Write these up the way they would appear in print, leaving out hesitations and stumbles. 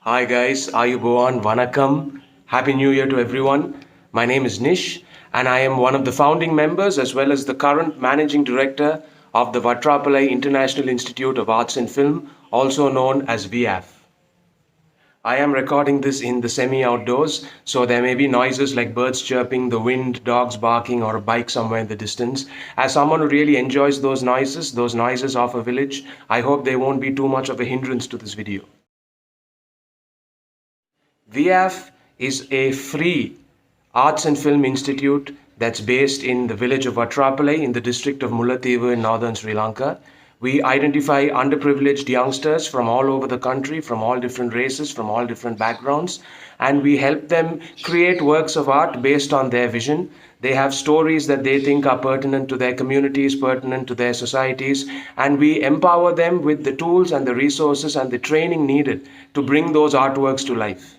Hi guys, Ayubowan, Vanakkam. Happy New Year to everyone. My name is Nish and I am one of the founding members as well as the current managing director of the Vatrapalai International Institute of Arts and Film, also known as VIAF. I am recording this in the semi-outdoors, so there may be noises like birds chirping, the wind, dogs barking, or a bike somewhere in the distance. As someone who really enjoys those noises of a village, I hope they won't be too much of a hindrance to this video. VIAF is a free arts and film institute that's based in the village of Vatrapalai in the district of Mullaitivu in northern Sri Lanka. We identify underprivileged youngsters from all over the country, from all different races, from all different backgrounds, and we help them create works of art based on their vision. They have stories that they think are pertinent to their communities, pertinent to their societies, and we empower them with the tools and the resources and the training needed to bring those artworks to life.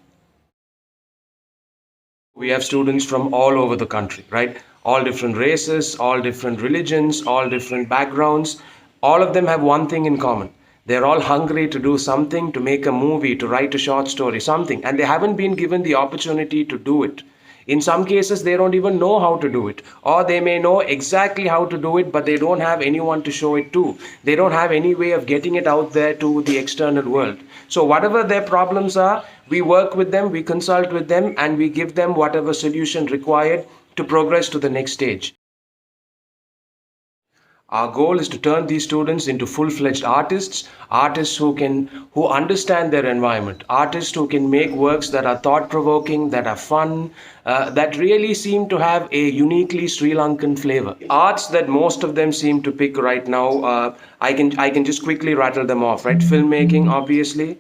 We have students from all over the country, right? All different races, all different religions, all different backgrounds. All of them have one thing in common. They're all hungry to do something, to make a movie, to write a short story, something. And they haven't been given the opportunity to do it. In some cases, they don't even know how to do it. Or they may know exactly how to do it, but they don't have anyone to show it to. They don't have any way of getting it out there to the external world. So whatever their problems are, we work with them, we consult with them, and we give them whatever solution required to progress to the next stage. Our goal is to turn these students into full-fledged artists, artists who understand their environment, artists who can make works that are thought-provoking, that are fun, that really seem to have a uniquely Sri Lankan flavor. Arts that most of them seem to pick right now, I can just quickly rattle them off, right? Filmmaking, obviously.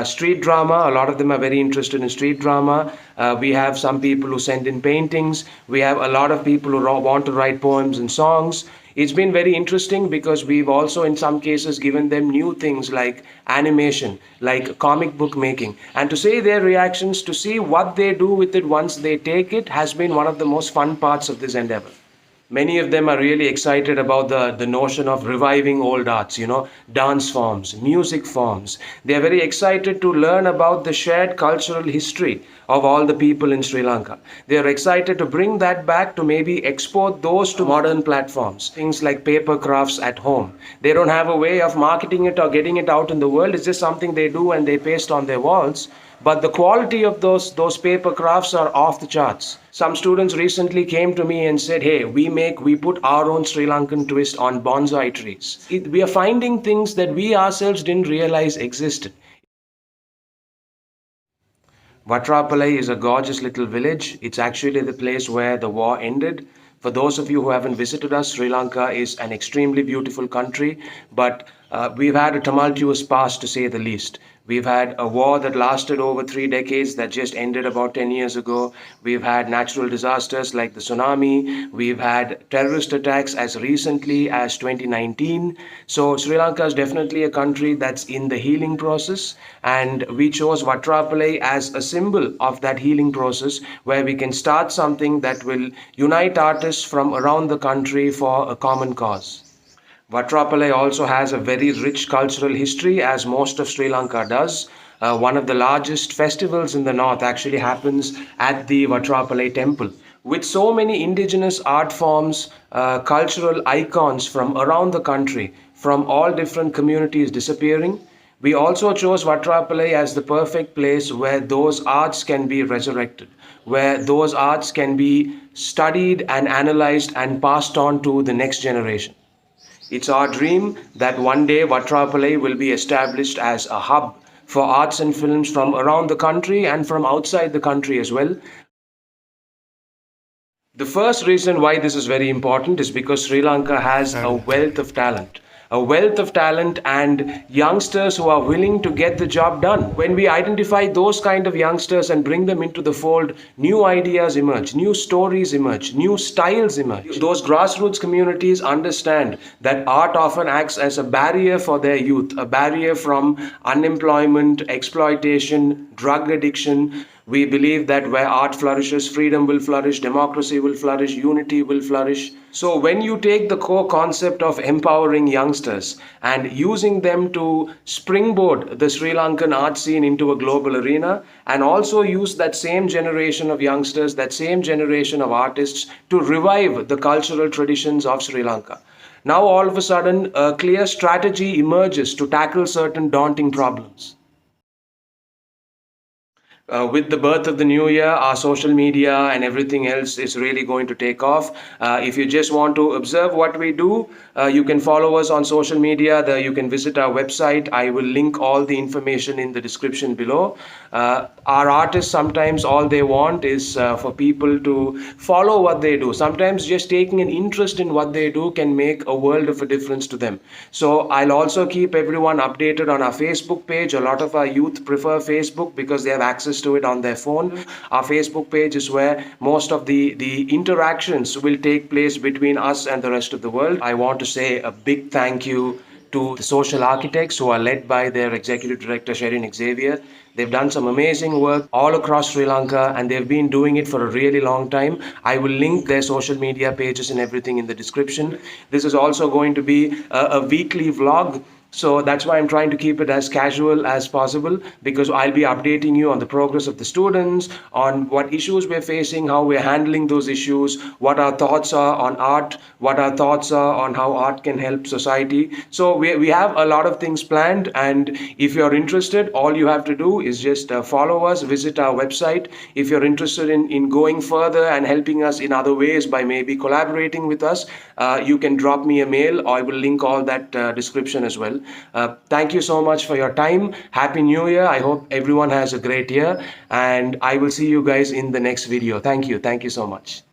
Street drama, a lot of them are very interested in street drama. We have some people who send in paintings. We have a lot of people who want to write poems and songs. It's been very interesting because we've also in some cases given them new things like animation, like comic book making. And to see their reactions, to see what they do with it once they take it has been one of the most fun parts of this endeavor. Many of them are really excited about the notion of reviving old arts, dance forms, music forms. They are very excited to learn about the shared cultural history of all the people in Sri Lanka. They are excited to bring that back to maybe export those to modern platforms, things like paper crafts at home. They don't have a way of marketing it or getting it out in the world. It's just something they do and they paste on their walls. But the quality of those paper crafts are off the charts. Some students recently came to me and said, hey, we put our own Sri Lankan twist on bonsai trees. We are finding things that we ourselves didn't realize existed. Vatrapalai is a gorgeous little village. It's actually the place where the war ended. For those of you who haven't visited us, Sri Lanka is an extremely beautiful country, but we've had a tumultuous past to say the least. We've had a war that lasted over 3 decades that just ended about 10 years ago. We've had natural disasters like the tsunami. We've had terrorist attacks as recently as 2019. So Sri Lanka is definitely a country that's in the healing process. And we chose Vatrapalai as a symbol of that healing process where we can start something that will unite artists from around the country for a common cause. Vatrapalai also has a very rich cultural history, as most of Sri Lanka does. One of the largest festivals in the north actually happens at the Vatrapalai temple. With so many indigenous art forms, cultural icons from around the country, from all different communities disappearing, we also chose Vatrapalai as the perfect place where those arts can be resurrected, where those arts can be studied and analyzed and passed on to the next generation. It's our dream that one day Vatrapalai will be established as a hub for arts and films from around the country and from outside the country as well. The first reason why this is very important is because Sri Lanka has a wealth of talent. A wealth of talent and youngsters who are willing to get the job done. When we identify those kind of youngsters and bring them into the fold, new ideas emerge, new stories emerge, new styles emerge. Those grassroots communities understand that art often acts as a barrier for their youth, a barrier from unemployment, exploitation, drug addiction. We believe that where art flourishes, freedom will flourish, democracy will flourish, unity will flourish. So, when you take the core concept of empowering youngsters and using them to springboard the Sri Lankan art scene into a global arena, and also use that same generation of youngsters, that same generation of artists to revive the cultural traditions of Sri Lanka. Now, all of a sudden, a clear strategy emerges to tackle certain daunting problems. With the birth of the new year, our social media and everything else is really going to take off. If you just want to observe what we do, you can follow us on social media. You can visit our website. I will link all the information in the description below. Our artists, sometimes all they want is for people to follow what they do. Sometimes just taking an interest in what they do can make a world of a difference to them. So I'll also keep everyone updated on our Facebook page. A lot of our youth prefer Facebook because they have access to it on their phone. Our Facebook page is where most of the interactions will take place between us and the rest of the world. I want to say a big thank you to the social architects who are led by their executive director Sherin Xavier. They've done some amazing work all across Sri Lanka and they've been doing it for a really long time. I will link their social media pages and everything in the description. This is also going to be a weekly vlog. So that's why I'm trying to keep it as casual as possible, because I'll be updating you on the progress of the students, on what issues we're facing, how we're handling those issues, what our thoughts are on art, what our thoughts are on how art can help society. So we have a lot of things planned, and if you're interested, all you have to do is just follow us, visit our website. If you're interested in going further and helping us in other ways by maybe collaborating with us, you can drop me a mail. I will link all that description as well. Thank you so much for your time. Happy New Year. I hope everyone has a great year, and I will see you guys in the next video. Thank you. Thank you so much.